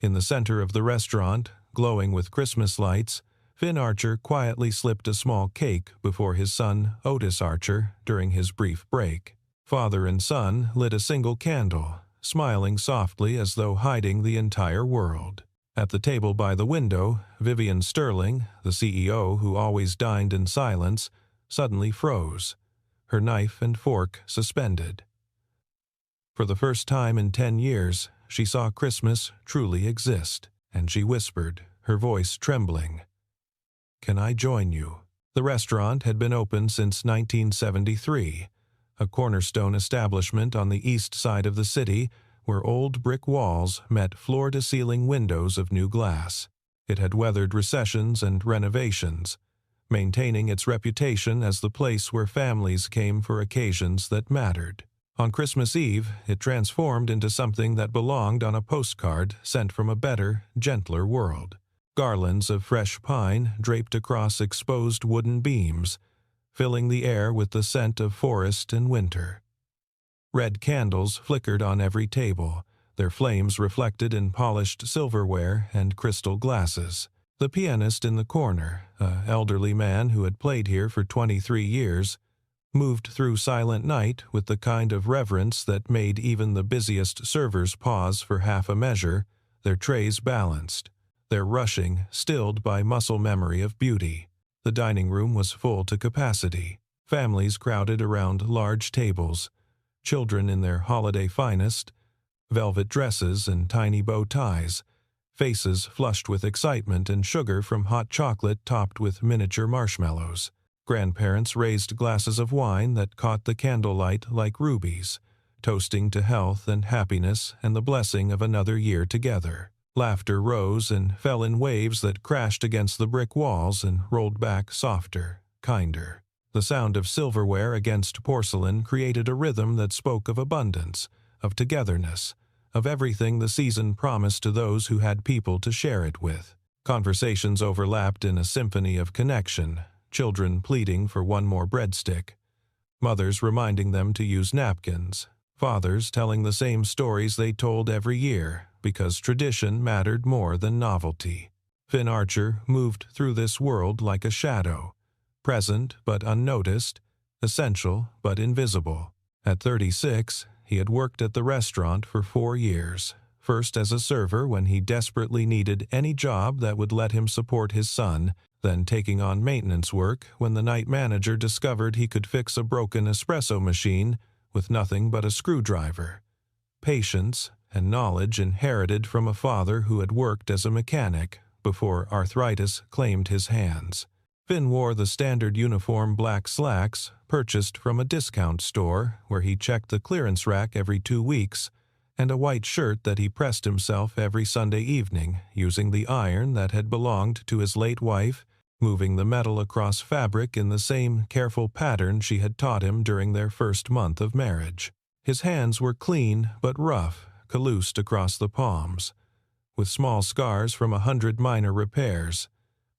In the center of the restaurant, glowing with Christmas lights, Finn Archer quietly slipped a small cake before his son, Otis Archer, during his brief break. Father and son lit a single candle, smiling softly as though hiding the entire world. At the table by the window, Vivian Sterling, the CEO who always dined in silence, suddenly froze, her knife and fork suspended. For the first time in 10 years, she saw Christmas truly exist, and she whispered, her voice trembling, "Can I join you?" The restaurant had been open since 1973, a cornerstone establishment on the east side of the city where old brick walls met floor-to-ceiling windows of new glass. It had weathered recessions and renovations, maintaining its reputation as the place where families came for occasions that mattered. On Christmas Eve, it transformed into something that belonged on a postcard sent from a better, gentler world. Garlands of fresh pine draped across exposed wooden beams, filling the air with the scent of forest and winter. Red candles flickered on every table, their flames reflected in polished silverware and crystal glasses. The pianist in the corner, an elderly man who had played here for 23 years, moved through Silent Night with the kind of reverence that made even the busiest servers pause for half a measure, their trays balanced, their rushing stilled by muscle memory of beauty. The dining room was full to capacity. Families crowded around large tables, children in their holiday finest, velvet dresses and tiny bow ties, faces flushed with excitement and sugar from hot chocolate topped with miniature marshmallows. Grandparents raised glasses of wine that caught the candlelight like rubies, toasting to health and happiness and the blessing of another year together. Laughter rose and fell in waves that crashed against the brick walls and rolled back softer, kinder. The sound of silverware against porcelain created a rhythm that spoke of abundance, of togetherness, of everything the season promised to those who had people to share it with. Conversations overlapped in a symphony of connection, children pleading for one more breadstick, mothers reminding them to use napkins, fathers telling the same stories they told every year because tradition mattered more than novelty. Finn Archer moved through this world like a shadow, present but unnoticed, essential but invisible. At 36, he had worked at the restaurant for 4 years, first as a server when he desperately needed any job that would let him support his son, then taking on maintenance work when the night manager discovered he could fix a broken espresso machine with nothing but a screwdriver. Patience and knowledge inherited from a father who had worked as a mechanic before arthritis claimed his hands. Finn wore the standard uniform black slacks purchased from a discount store where he checked the clearance rack every 2 weeks, and a white shirt that he pressed himself every Sunday evening using the iron that had belonged to his late wife, moving the metal across fabric in the same careful pattern she had taught him during their first month of marriage. His hands were clean but rough, calloused across the palms, with small scars from 100 minor repairs,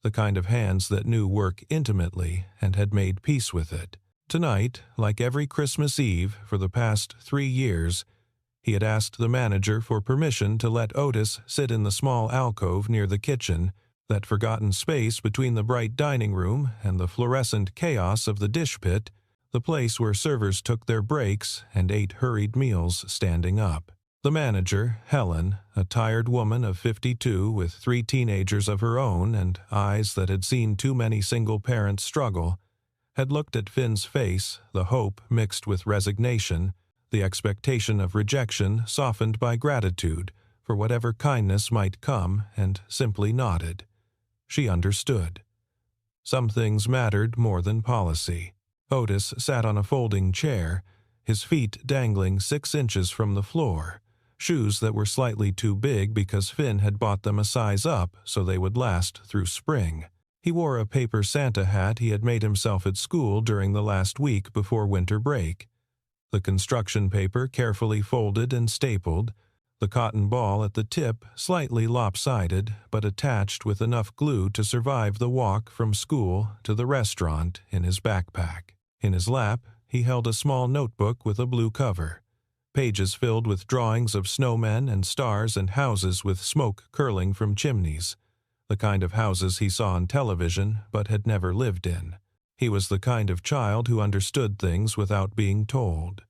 the kind of hands that knew work intimately and had made peace with it. Tonight, like every Christmas Eve for the past 3 years, he had asked the manager for permission to let Otis sit in the small alcove near the kitchen, that forgotten space between the bright dining room and the fluorescent chaos of the dish pit, the place where servers took their breaks and ate hurried meals standing up. The manager, Helen, a tired woman of 52 with 3 teenagers of her own and eyes that had seen too many single parents struggle, had looked at Finn's face, the hope mixed with resignation, the expectation of rejection softened by gratitude for whatever kindness might come, and simply nodded. She understood. Some things mattered more than policy. Otis sat on a folding chair, his feet dangling 6 inches from the floor, shoes that were slightly too big because Finn had bought them a size up so they would last through spring. He wore a paper Santa hat he had made himself at school during the last week before winter break. The construction paper carefully folded and stapled, the cotton ball at the tip slightly lopsided but attached with enough glue to survive the walk from school to the restaurant in his backpack. In his lap, he held a small notebook with a blue cover. pages filled with drawings of snowmen and stars and houses with smoke curling from chimneys, the kind of houses he saw on television but had never lived in. He was the kind of child who understood things without being told,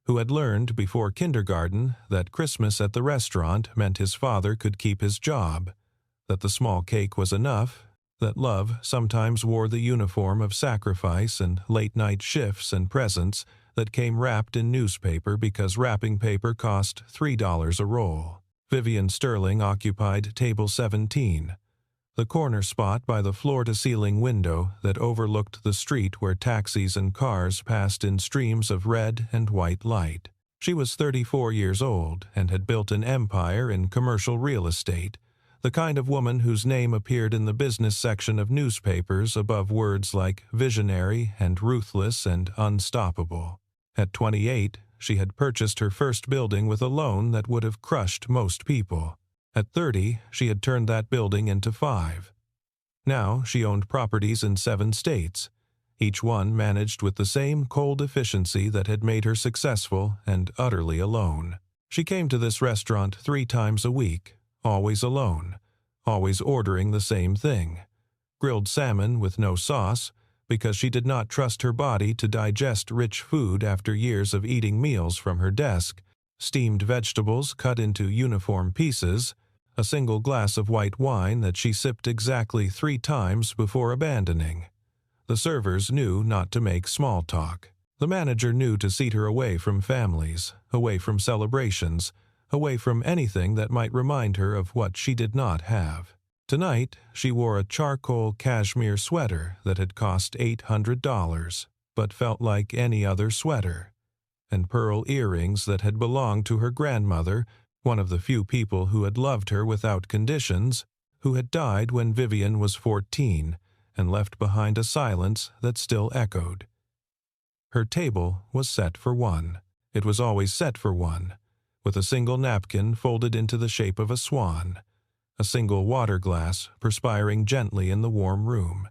who had learned before kindergarten that Christmas at the restaurant meant his father could keep his job, that the small cake was enough, that love sometimes wore the uniform of sacrifice and late-night shifts and presents that came wrapped in newspaper because wrapping paper cost $3 a roll. Vivian Sterling occupied table 17, the corner spot by the floor-to-ceiling window that overlooked the street where taxis and cars passed in streams of red and white light. She was 34 years old and had built an empire in commercial real estate, the kind of woman whose name appeared in the business section of newspapers above words like visionary and ruthless and unstoppable. At 28, she had purchased her first building with a loan that would have crushed most people. At 30, she had turned that building into 5. Now she owned properties in 7 states, each one managed with the same cold efficiency that had made her successful and utterly alone. She came to this restaurant 3 times a week, always alone, always ordering the same thing: grilled salmon with no sauce, because she did not trust her body to digest rich food after years of eating meals from her desk, steamed vegetables cut into uniform pieces, a single glass of white wine that she sipped exactly 3 times before abandoning. The servers knew not to make small talk. The manager knew to seat her away from families, away from celebrations, away from anything that might remind her of what she did not have. Tonight, she wore a charcoal cashmere sweater that had cost $800, but felt like any other sweater, and pearl earrings that had belonged to her grandmother, one of the few people who had loved her without conditions, who had died when Vivian was 14 and left behind a silence that still echoed. Her table was set for 1. It was always set for 1, with a single napkin folded into the shape of a swan, a single water glass perspiring gently in the warm room,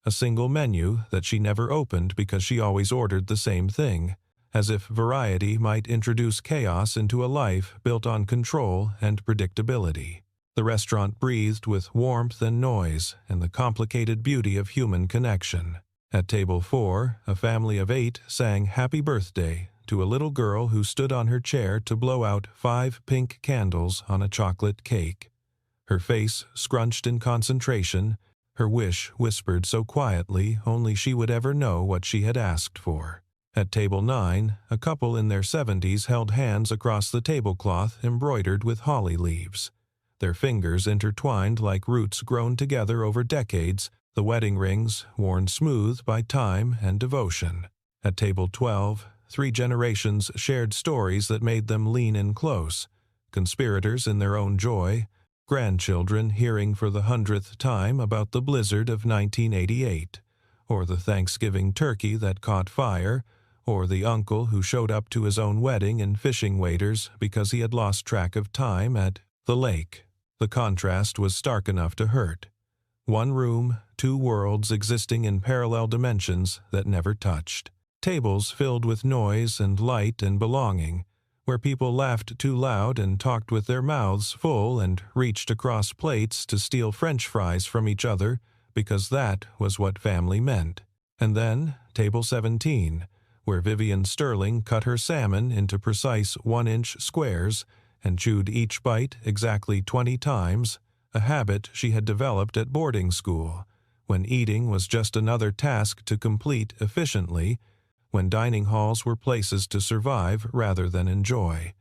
a single menu that she never opened because she always ordered the same thing, as if variety might introduce chaos into a life built on control and predictability. The restaurant breathed with warmth and noise and the complicated beauty of human connection. At table 4, a family of 8 sang Happy Birthday to a little girl who stood on her chair to blow out 5 pink candles on a chocolate cake. Her face scrunched in concentration, her wish whispered so quietly only she would ever know what she had asked for. At table 9, a couple in their 70s held hands across the tablecloth embroidered with holly leaves, their fingers intertwined like roots grown together over decades, the wedding rings worn smooth by time and devotion. At table 12, 3 generations shared stories that made them lean in close, conspirators in their own joy, grandchildren hearing for the 100th time about the blizzard of 1988, or the Thanksgiving turkey that caught fire, or the uncle who showed up to his own wedding in fishing waders because he had lost track of time at the lake. The contrast was stark enough to hurt. 1 room, 2 worlds existing in parallel dimensions that never touched. Tables filled with noise and light and belonging, where people laughed too loud and talked with their mouths full and reached across plates to steal French fries from each other because that was what family meant. And then, table 17, where Vivian Sterling cut her salmon into precise 1-inch squares and chewed each bite exactly 20 times, a habit she had developed at boarding school, when eating was just another task to complete efficiently, when dining halls were places to survive rather than enjoy,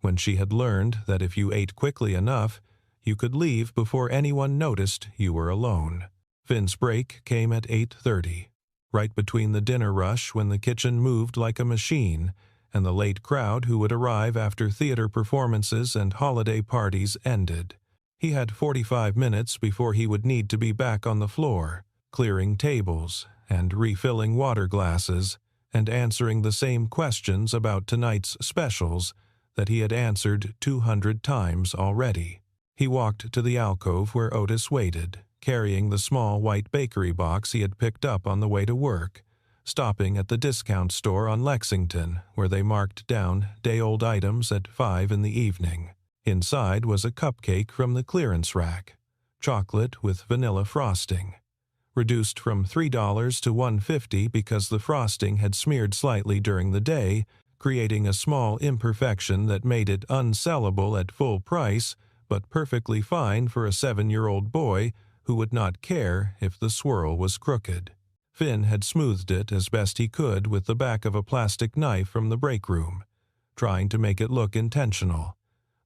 when she had learned that if you ate quickly enough, you could leave before anyone noticed you were alone. Finn's break came at 8:30, right between the dinner rush when the kitchen moved like a machine and the late crowd who would arrive after theater performances and holiday parties ended. He had 45 minutes before he would need to be back on the floor, clearing tables and refilling water glasses and answering the same questions about tonight's specials that he had answered 200 times already. He walked to the alcove where Otis waited, carrying the small white bakery box he had picked up on the way to work, stopping at the discount store on Lexington, where they marked down day-old items at 5 in the evening. Inside was a cupcake from the clearance rack, chocolate with vanilla frosting, reduced from $3 to $1.50 because the frosting had smeared slightly during the day, creating a small imperfection that made it unsellable at full price, but perfectly fine for a 7-year-old boy who would not care if the swirl was crooked. Finn had smoothed it as best he could with the back of a plastic knife from the break room, trying to make it look intentional,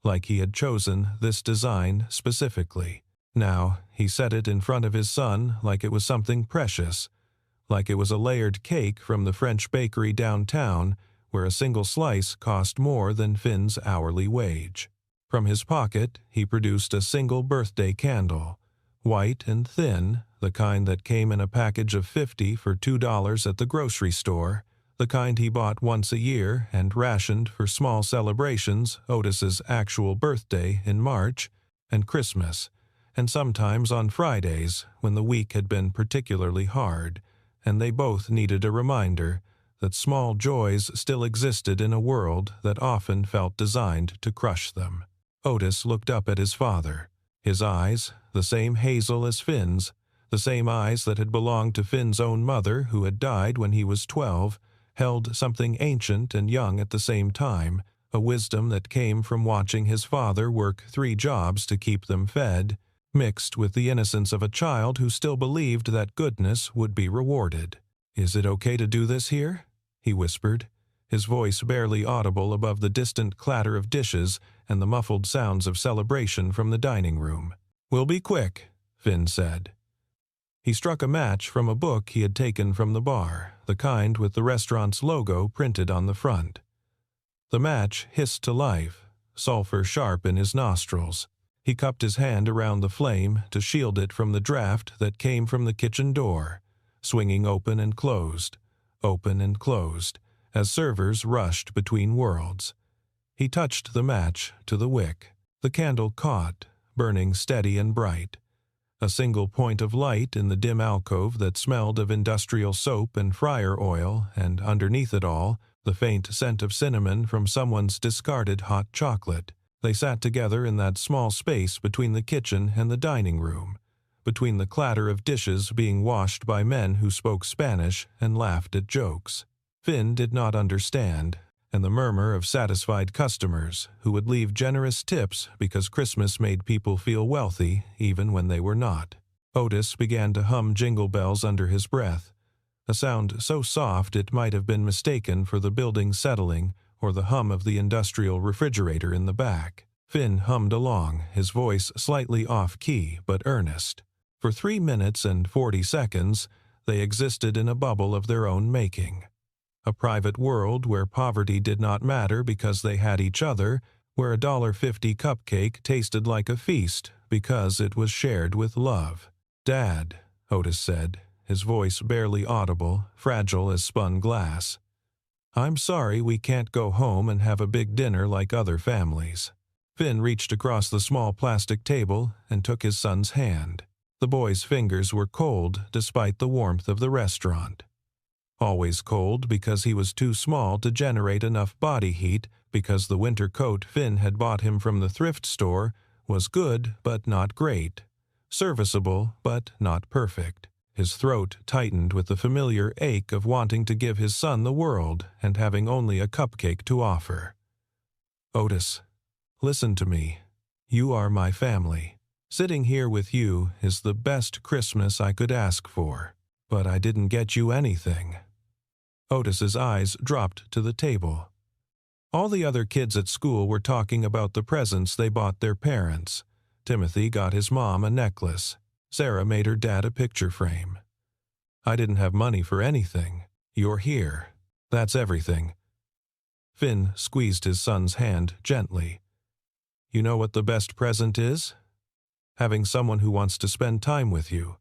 like he had chosen this design specifically. Now, he set it in front of his son like it was something precious, like it was a layered cake from the French bakery downtown where a single slice cost more than Finn's hourly wage. From his pocket, he produced a single birthday candle, white and thin, the kind that came in a package of 50 for $2 at the grocery store, the kind he bought once a year and rationed for small celebrations, Otis's actual birthday in March, and Christmas, and sometimes on Fridays when the week had been particularly hard, and they both needed a reminder that small joys still existed in a world that often felt designed to crush them. Otis looked up at his father. His eyes, the same hazel as Finn's, the same eyes that had belonged to Finn's own mother who had died when he was 12, held something ancient and young at the same time, a wisdom that came from watching his father work 3 jobs to keep them fed, mixed with the innocence of a child who still believed that goodness would be rewarded. "Is it okay to do this here?" he whispered, his voice barely audible above the distant clatter of dishes and the muffled sounds of celebration from the dining room. "We'll be quick," Finn said. He struck a match from a book he had taken from the bar, the kind with the restaurant's logo printed on the front. The match hissed to life, sulfur sharp in his nostrils. He cupped his hand around the flame to shield it from the draft that came from the kitchen door, swinging open and closed, as servers rushed between worlds. He touched the match to the wick. The candle caught, burning steady and bright. A single point of light in the dim alcove that smelled of industrial soap and fryer oil, and underneath it all, the faint scent of cinnamon from someone's discarded hot chocolate. They sat together in that small space between the kitchen and the dining room, between the clatter of dishes being washed by men who spoke Spanish and laughed at jokes. Finn did not understand, and the murmur of satisfied customers who would leave generous tips because Christmas made people feel wealthy even when they were not. Otis began to hum Jingle Bells under his breath, a sound so soft it might have been mistaken for the building settling or the hum of the industrial refrigerator in the back. Finn hummed along, his voice slightly off-key but earnest. For 3 minutes and 40 seconds, they existed in a bubble of their own making. A private world where poverty did not matter because they had each other, where a $1.50 cupcake tasted like a feast because it was shared with love. "Dad," Otis said, his voice barely audible, fragile as spun glass. "I'm sorry we can't go home and have a big dinner like other families." Finn reached across the small plastic table and took his son's hand. The boy's fingers were cold despite the warmth of the restaurant. Always cold because he was too small to generate enough body heat because the winter coat Finn had bought him from the thrift store was good but not great, serviceable but not perfect. His throat tightened with the familiar ache of wanting to give his son the world and having only a cupcake to offer. "Otis, listen to me. You are my family. Sitting here with you is the best Christmas I could ask for, but I didn't get you anything." Otis's eyes dropped to the table. All the other kids at school were talking about the presents they bought their parents. Timothy got his mom a necklace. Sarah made her dad a picture frame. "I didn't have money for anything. You're here. That's everything." Finn squeezed his son's hand gently. "You know what the best present is? Having someone who wants to spend time with you.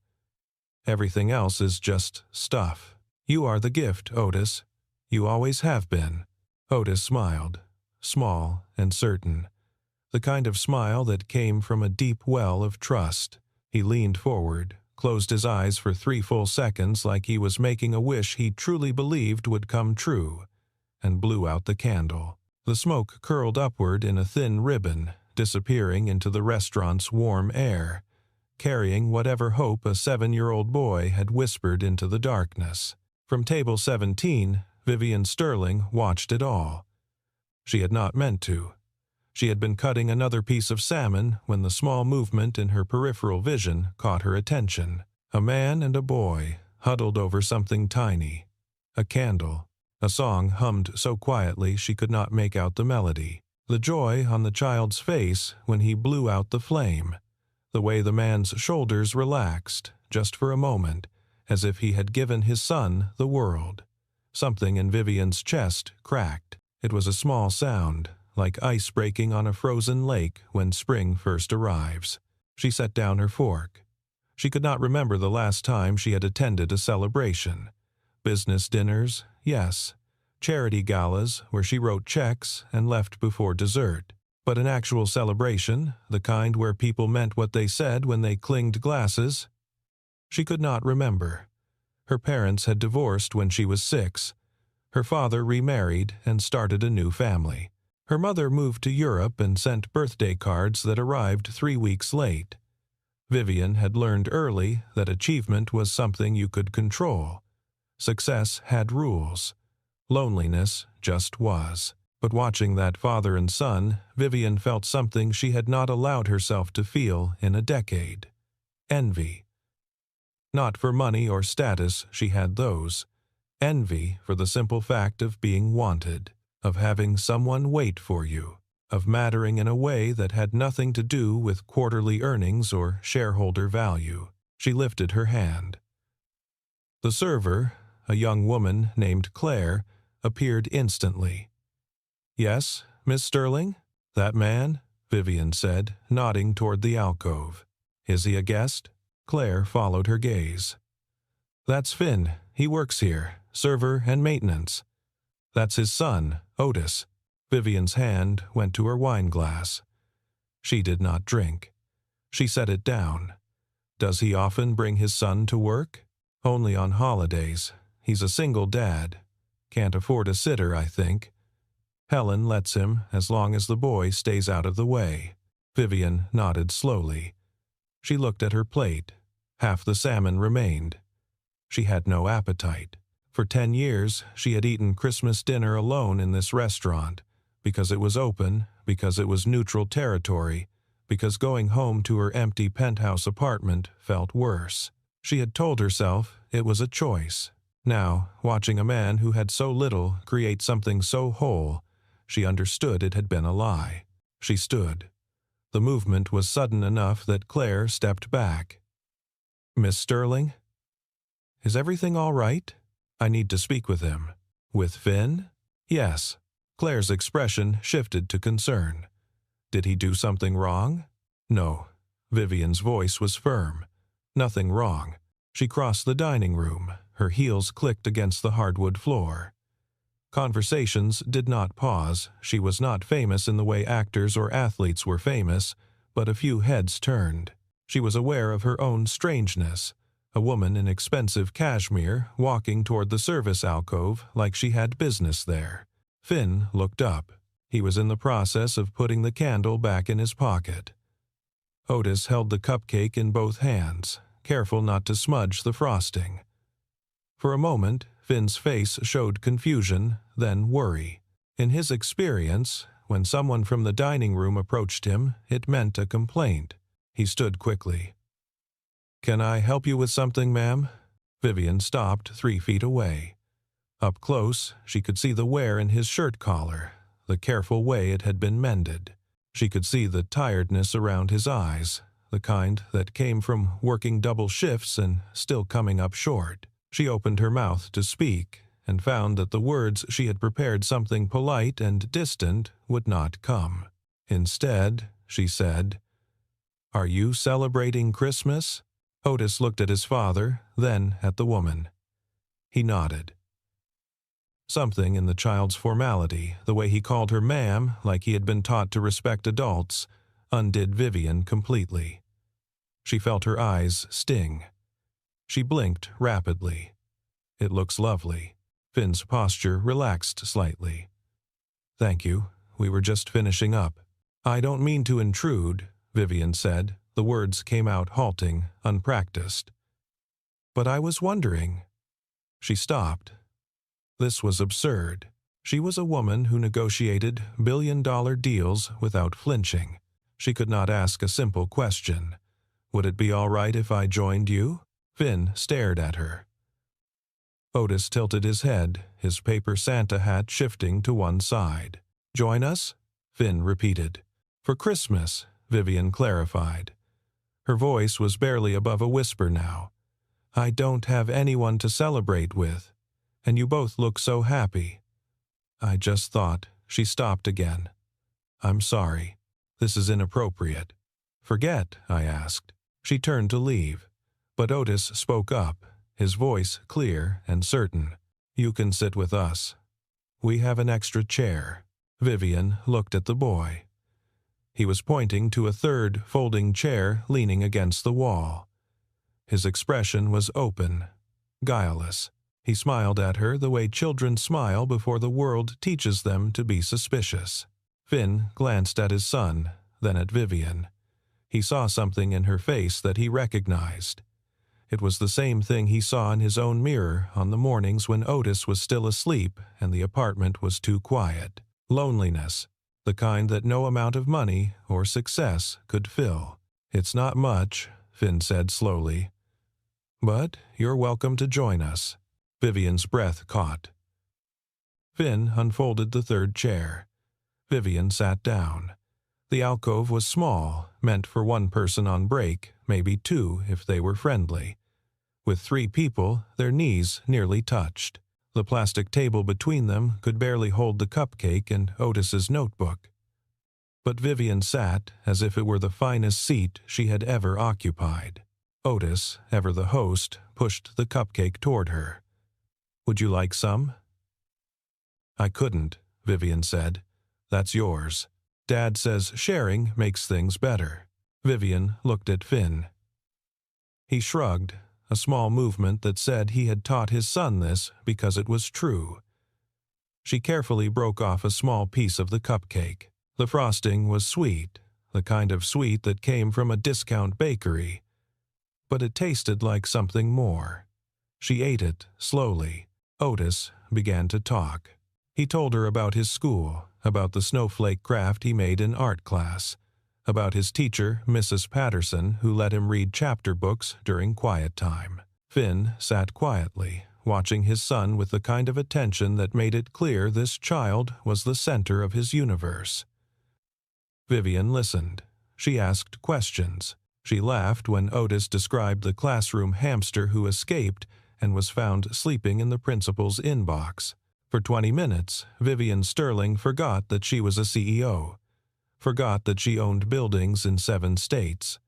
Everything else is just stuff. You are the gift, Otis. You always have been." Otis smiled, small and certain, the kind of smile that came from a deep well of trust. He leaned forward, closed his eyes for 3 full seconds like he was making a wish he truly believed would come true, and blew out the candle. The smoke curled upward in a thin ribbon, disappearing into the restaurant's warm air, carrying whatever hope a 7-year-old boy had whispered into the darkness. From table 17, Vivian Sterling watched it all. She had not meant to. She had been cutting another piece of salmon when the small movement in her peripheral vision caught her attention. A man and a boy huddled over something tiny. A candle. A song hummed so quietly she could not make out the melody. The joy on the child's face when he blew out the flame. The way the man's shoulders relaxed, just for a moment, as if he had given his son the world. Something in Vivian's chest cracked. It was a small sound, like ice breaking on a frozen lake when spring first arrives. She set down her fork. She could not remember the last time she had attended a celebration. Business dinners, yes. Charity galas where she wrote checks and left before dessert. But an actual celebration, the kind where people meant what they said when they clinged glasses, she could not remember. Her parents had divorced when she was 6. Her father remarried and started a new family. Her mother moved to Europe and sent birthday cards that arrived 3 weeks late. Vivian had learned early that achievement was something you could control. Success had rules. Loneliness just was. But watching that father and son, Vivian felt something she had not allowed herself to feel in a decade. Envy. Not for money or status, she had those. Envy for the simple fact of being wanted, of having someone wait for you, of mattering in a way that had nothing to do with quarterly earnings or shareholder value. She lifted her hand. The server, a young woman named Claire, appeared instantly. "Yes, Miss Sterling? That man?" Vivian said, nodding toward the alcove. "Is he a guest?" Claire followed her gaze. "That's Finn. He works here, server and maintenance. That's his son, Otis." Vivian's hand went to her wine glass. She did not drink. She set it down. "Does he often bring his son to work?" "Only on holidays. He's a single dad. Can't afford a sitter, I think. Helen lets him as long as the boy stays out of the way." Vivian nodded slowly. She looked at her plate. Half the salmon remained. She had no appetite. For 10 years, she had eaten Christmas dinner alone in this restaurant, because it was open, because it was neutral territory, because going home to her empty penthouse apartment felt worse. She had told herself it was a choice. Now, watching a man who had so little create something so whole, she understood it had been a lie. She stood. The movement was sudden enough that Claire stepped back. "Miss Sterling? Is everything all right? I need to speak with him." "With Finn?" "Yes." Claire's expression shifted to concern. "Did he do something wrong?" "No." Vivian's voice was firm. "Nothing wrong." She crossed the dining room. Her heels clicked against the hardwood floor. Conversations did not pause. She was not famous in the way actors or athletes were famous, but a few heads turned. She was aware of her own strangeness. A woman in expensive cashmere walking toward the service alcove like she had business there. Finn looked up. He was in the process of putting the candle back in his pocket. Otis held the cupcake in both hands, careful not to smudge the frosting. For a moment, Finn's face showed confusion, then worry. In his experience, when someone from the dining room approached him, it meant a complaint. He stood quickly. "Can I help you with something, ma'am?" Vivian stopped 3 feet away. Up close, she could see the wear in his shirt collar, the careful way it had been mended. She could see the tiredness around his eyes, the kind that came from working double shifts and still coming up short. She opened her mouth to speak and found that the words she had prepared something polite and distant would not come. Instead, she said, "Are you celebrating Christmas?" Otis looked at his father, then at the woman. He nodded. Something in the child's formality, the way he called her ma'am like he had been taught to respect adults, undid Vivian completely. She felt her eyes sting. She blinked rapidly. "It looks lovely." Finn's posture relaxed slightly. "Thank you. We were just finishing up." "I don't mean to intrude," Vivian said. The words came out halting, unpracticed. "But I was wondering." She stopped. This was absurd. She was a woman who negotiated billion-dollar deals without flinching. She could not ask a simple question. "Would it be all right if I joined you?" Finn stared at her. Otis tilted his head, his paper Santa hat shifting to one side. "Join us?" Finn repeated. "For Christmas," Vivian clarified. Her voice was barely above a whisper now. "I don't have anyone to celebrate with. And you both look so happy." "I just thought—" She stopped again. "I'm sorry. This is inappropriate." "Forget," I asked. She turned to leave. But Otis spoke up, his voice clear and certain. "You can sit with us. We have an extra chair." Vivian looked at the boy. He was pointing to a third folding chair leaning against the wall. His expression was open, guileless. He smiled at her the way children smile before the world teaches them to be suspicious. Finn glanced at his son, then at Vivian. He saw something in her face that he recognized. It was the same thing he saw in his own mirror on the mornings when Otis was still asleep and the apartment was too quiet. Loneliness, the kind that no amount of money or success could fill. "It's not much," Finn said slowly. "But you're welcome to join us." Vivian's breath caught. Finn unfolded the third chair. Vivian sat down. The alcove was small, meant for one person on break, maybe two if they were friendly. With 3 people, their knees nearly touched. The plastic table between them could barely hold the cupcake and Otis's notebook. But Vivian sat as if it were the finest seat she had ever occupied. Otis, ever the host, pushed the cupcake toward her. "Would you like some?" "I couldn't," Vivian said. "That's yours. Dad says sharing makes things better." Vivian looked at Finn. He shrugged, a small movement that said he had taught his son this because it was true. She carefully broke off a small piece of the cupcake. The frosting was sweet, the kind of sweet that came from a discount bakery. But it tasted like something more. She ate it slowly. Otis began to talk. He told her about his school, about the snowflake craft he made in art class, about his teacher, Mrs. Patterson, who let him read chapter books during quiet time. Finn sat quietly, watching his son with the kind of attention that made it clear this child was the center of his universe. Vivian listened. She asked questions. She laughed when Otis described the classroom hamster who escaped and was found sleeping in the principal's inbox. For 20 minutes, Vivian Sterling forgot that she was a CEO, forgot that she owned buildings in 7 states,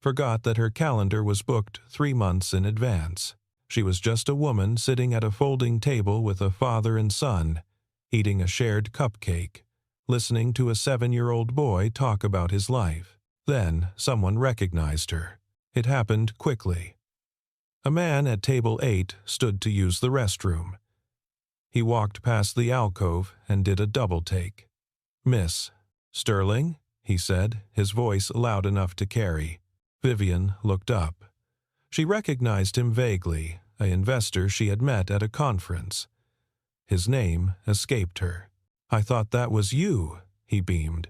forgot that her calendar was booked 3 months in advance. She was just a woman sitting at a folding table with a father and son, eating a shared cupcake, listening to a 7-year-old boy talk about his life. Then someone recognized her. It happened quickly. A man at table 8 stood to use the restroom. He walked past the alcove and did a double take. "Miss Sterling?" he said, his voice loud enough to carry. Vivian looked up. She recognized him vaguely, an investor she had met at a conference. His name escaped her. "I thought that was you," he beamed.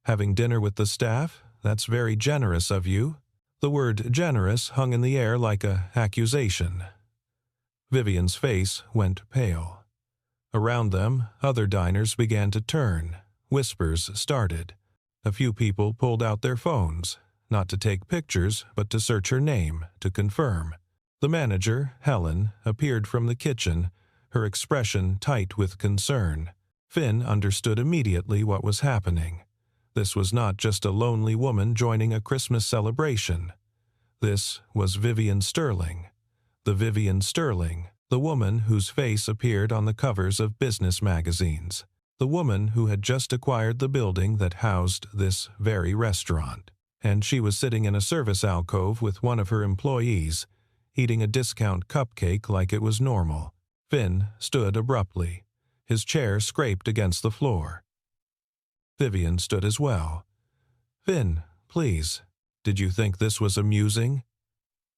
"Having dinner with the staff? That's very generous of you." The word generous hung in the air like an accusation. Vivian's face went pale. Around them, other diners began to turn. Whispers started. A few people pulled out their phones, not to take pictures, but to search her name, to confirm. The manager, Helen, appeared from the kitchen, her expression tight with concern. Finn understood immediately what was happening. This was not just a lonely woman joining a Christmas celebration. This was Vivian Sterling. The Vivian Sterling, the woman whose face appeared on the covers of business magazines. The woman who had just acquired the building that housed this very restaurant. And she was sitting in a service alcove with one of her employees, eating a discount cupcake like it was normal. Finn stood abruptly. His chair scraped against the floor. Vivian stood as well. "Finn, please, did you think this was amusing?"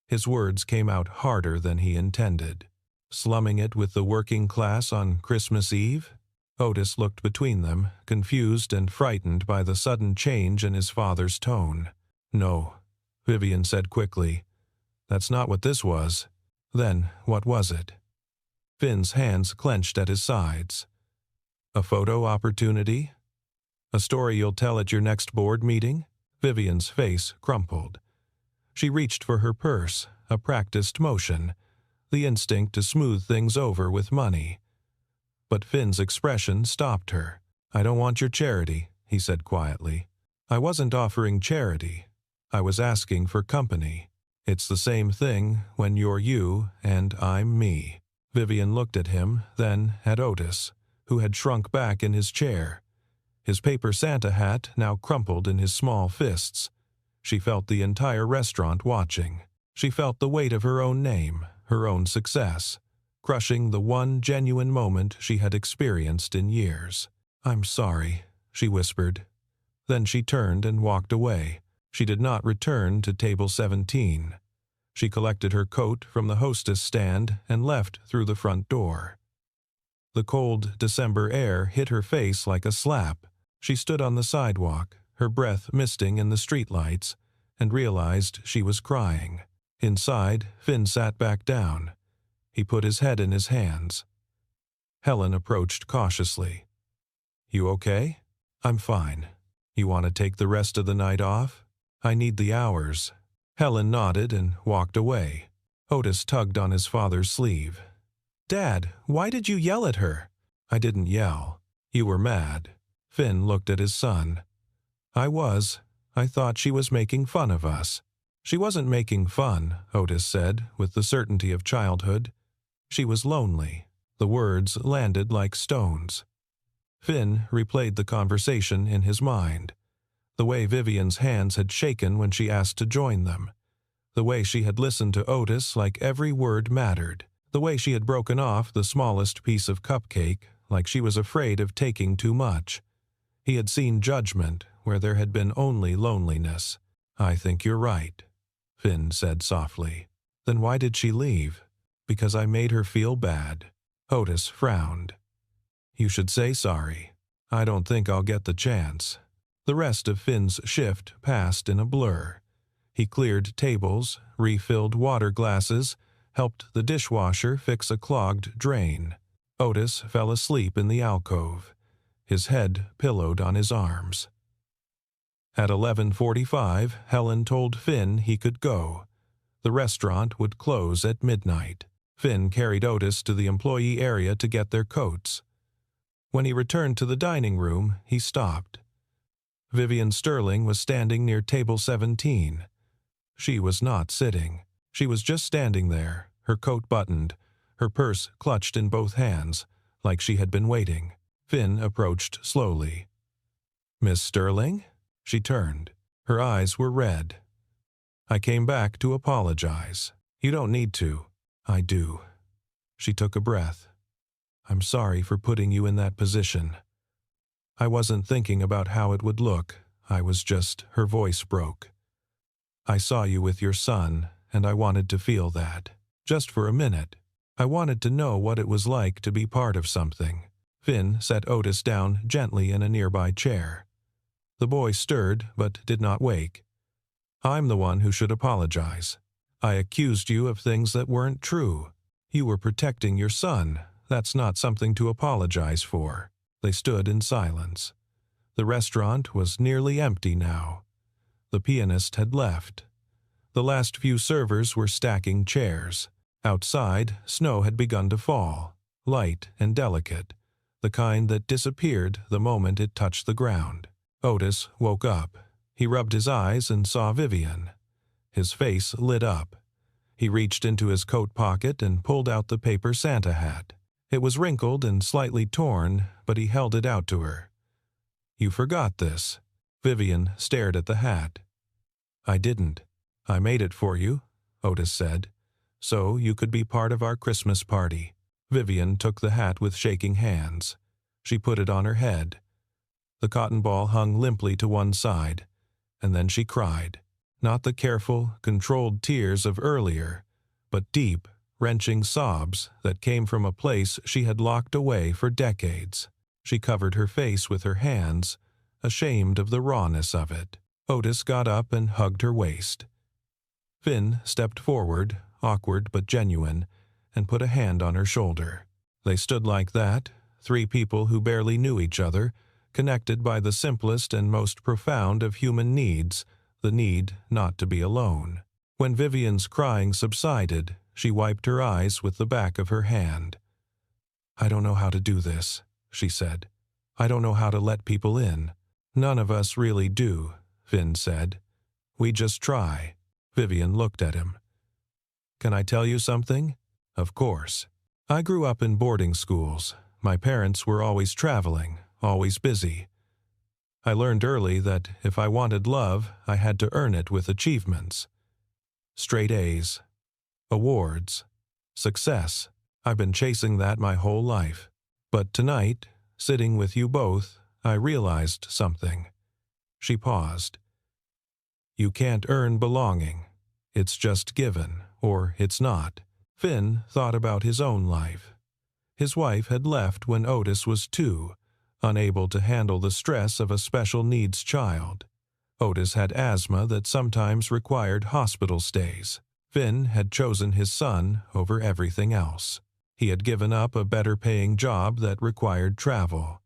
His words came out harder than he intended. Slumming it with the working class on Christmas Eve? Otis looked between them, confused and frightened by the sudden change in his father's tone. "No," Vivian said quickly. "That's not what this was." "Then what was it?" Finn's hands clenched at his sides. "A photo opportunity? A story you'll tell at your next board meeting?" Vivian's face crumpled. She reached for her purse, a practiced motion, the instinct to smooth things over with money. But Finn's expression stopped her. "I don't want your charity," he said quietly. "I wasn't offering charity. I was asking for company. It's the same thing when you're you and I'm me." Vivian looked at him, then at Otis, who had shrunk back in his chair. His paper Santa hat now crumpled in his small fists. She felt the entire restaurant watching. She felt the weight of her own name, her own success, crushing the one genuine moment she had experienced in years. "I'm sorry," she whispered. Then she turned and walked away. She did not return to table 17. She collected her coat from the hostess stand and left through the front door. The cold December air hit her face like a slap. She stood on the sidewalk, her breath misting in the streetlights, and realized she was crying. Inside, Finn sat back down. He put his head in his hands. Helen approached cautiously. "You okay?" "I'm fine. You want to take the rest of the night off?" "I need the hours." Helen nodded and walked away. Otis tugged on his father's sleeve. "Dad, why did you yell at her?" "I didn't yell. You were mad." Finn looked at his son. "I was. I thought she was making fun of us." "She wasn't making fun," Otis said, with the certainty of childhood. "She was lonely." The words landed like stones. Finn replayed the conversation in his mind. The way Vivian's hands had shaken when she asked to join them. The way she had listened to Otis like every word mattered. The way she had broken off the smallest piece of cupcake like she was afraid of taking too much. He had seen judgment where there had been only loneliness. "I think you're right," Finn said softly. "Then why did she leave?" "Because I made her feel bad." Otis frowned. "You should say sorry." "I don't think I'll get the chance." The rest of Finn's shift passed in a blur. He cleared tables, refilled water glasses, helped the dishwasher fix a clogged drain. Otis fell asleep in the alcove, his head pillowed on his arms. At 11:45, Helen told Finn he could go. The restaurant would close at midnight. Finn carried Otis to the employee area to get their coats. When he returned to the dining room, he stopped. Vivian Sterling was standing near table 17. She was not sitting. She was just standing there, her coat buttoned, her purse clutched in both hands, like she had been waiting. Finn approached slowly. "Miss Sterling?" She turned. Her eyes were red. "I came back to apologize." "You don't need to." "I do." She took a breath. "I'm sorry for putting you in that position. I wasn't thinking about how it would look. I was just..." Her voice broke. "I saw you with your son, and I wanted to feel that. Just for a minute. I wanted to know what it was like to be part of something." Finn set Otis down gently in a nearby chair. The boy stirred, but did not wake. "I'm the one who should apologize. I accused you of things that weren't true. You were protecting your son. That's not something to apologize for." They stood in silence. The restaurant was nearly empty now. The pianist had left. The last few servers were stacking chairs. Outside, snow had begun to fall, light and delicate, the kind that disappeared the moment it touched the ground. Otis woke up. He rubbed his eyes and saw Vivian. His face lit up. He reached into his coat pocket and pulled out the paper Santa hat. It was wrinkled and slightly torn, but he held it out to her. "You forgot this." Vivian stared at the hat. "I didn't. I made it for you," Otis said. so you could be part of our Christmas party." Vivian took the hat with shaking hands. She put it on her head. The cotton ball hung limply to one side, and then she cried. Not the careful, controlled tears of earlier, but deep, wrenching sobs that came from a place she had locked away for decades. She covered her face with her hands, ashamed of the rawness of it. Otis got up and hugged her waist. Finn stepped forward, awkward but genuine, and put a hand on her shoulder. They stood like that, three people who barely knew each other, connected by the simplest and most profound of human needs, the need not to be alone. When Vivian's crying subsided, she wiped her eyes with the back of her hand. "I don't know how to do this," she said. "I don't know how to let people in." "None of us really do," Finn said. "We just try." Vivian looked at him. "Can I tell you something?" "Of course. I grew up in boarding schools. My parents were always traveling, always busy. I learned early that if I wanted love, I had to earn it with achievements. Straight A's, awards, success. I've been chasing that my whole life. But tonight, sitting with you both, I realized something." She paused. "You can't earn belonging. It's just given, or it's not." Finn thought about his own life. His wife had left when Otis was 2, unable to handle the stress of a special needs child. Otis had asthma that sometimes required hospital stays. Finn had chosen his son over everything else. He had given up a better-paying job that required travel.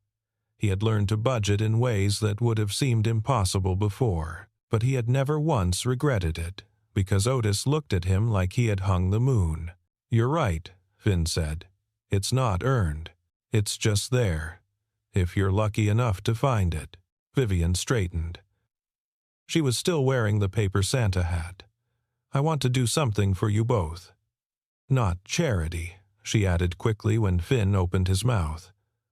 He had learned to budget in ways that would have seemed impossible before, but he had never once regretted it, because Otis looked at him like he had hung the moon. "You're right," Finn said. "It's not earned. It's just there, if you're lucky enough to find it." Vivian straightened. She was still wearing the paper Santa hat. "I want to do something for you both." "Not charity," she added quickly when Finn opened his mouth.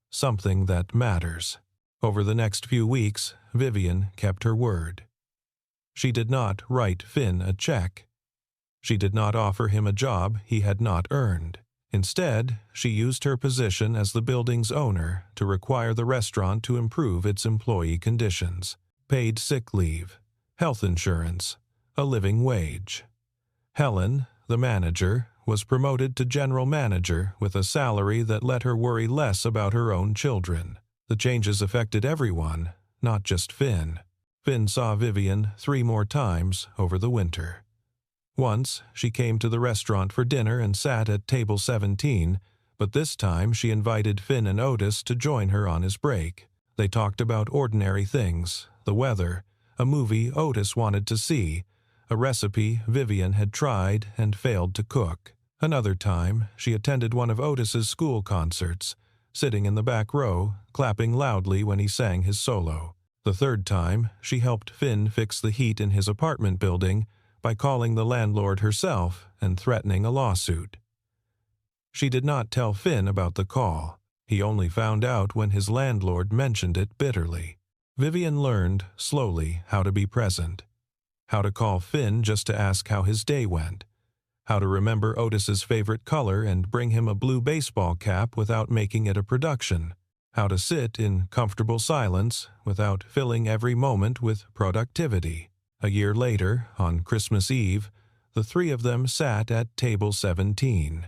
"Something that matters." Over the next few weeks, Vivian kept her word. She did not write Finn a check. She did not offer him a job he had not earned. Instead, she used her position as the building's owner to require the restaurant to improve its employee conditions. Paid sick leave, health insurance, a living wage. Helen, the manager, was promoted to general manager with a salary that let her worry less about her own children. The changes affected everyone, not just Finn. Finn saw Vivian 3 more times over the winter. Once, she came to the restaurant for dinner and sat at table 17, but this time she invited Finn and Otis to join her on his break. They talked about ordinary things, the weather, a movie Otis wanted to see, a recipe Vivian had tried and failed to cook. Another time, she attended one of Otis's school concerts, sitting in the back row, clapping loudly when he sang his solo. The third time, she helped Finn fix the heat in his apartment building by calling the landlord herself and threatening a lawsuit. She did not tell Finn about the call. He only found out when his landlord mentioned it bitterly. Vivian learned, slowly, how to be present. How to call Finn just to ask how his day went. How to remember Otis's favorite color and bring him a blue baseball cap without making it a production. How to sit in comfortable silence without filling every moment with productivity. A year later, on Christmas Eve, the 3 of them sat at table 17.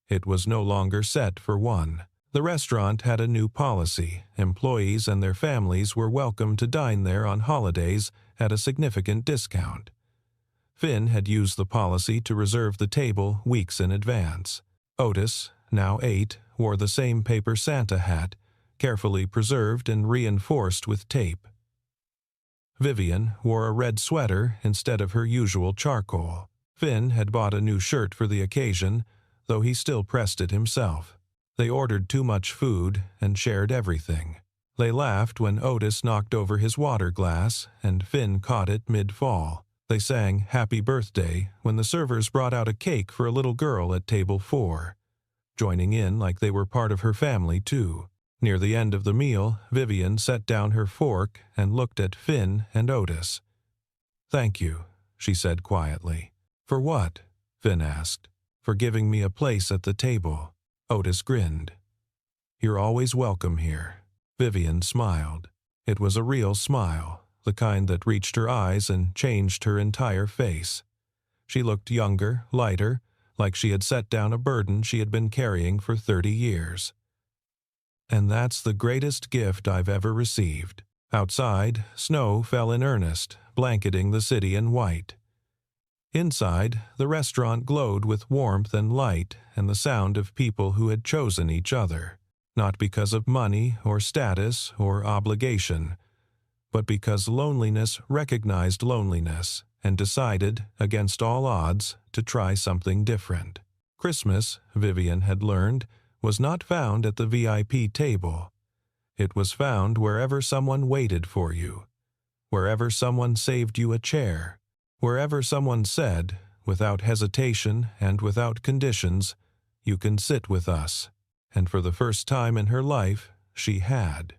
It was no longer set for 1. The restaurant had a new policy. Employees and their families were welcome to dine there on holidays at a significant discount. Finn had used the policy to reserve the table weeks in advance. Otis, now 8, wore the same paper Santa hat, carefully preserved and reinforced with tape. Vivian wore a red sweater instead of her usual charcoal. Finn had bought a new shirt for the occasion, though he still pressed it himself. They ordered too much food and shared everything. They laughed when Otis knocked over his water glass and Finn caught it mid-fall. They sang Happy Birthday when the servers brought out a cake for a little girl at table 4, joining in like they were part of her family too. Near the end of the meal, Vivian set down her fork and looked at Finn and Otis. "Thank you," she said quietly. "For what?" Finn asked. "For giving me a place at the table." Otis grinned. "You're always welcome here." Vivian smiled. It was a real smile, the kind that reached her eyes and changed her entire face. She looked younger, lighter, like she had set down a burden she had been carrying for 30 years. "And that's the greatest gift I've ever received." Outside, snow fell in earnest, blanketing the city in white. Inside, the restaurant glowed with warmth and light and the sound of people who had chosen each other, not because of money or status or obligation, but because loneliness recognized loneliness and decided, against all odds, to try something different. Christmas, Vivian had learned, was not found at the VIP table. It was found wherever someone waited for you, wherever someone saved you a chair, wherever someone said, without hesitation and without conditions, "You can sit with us." And for the first time in her life, she had.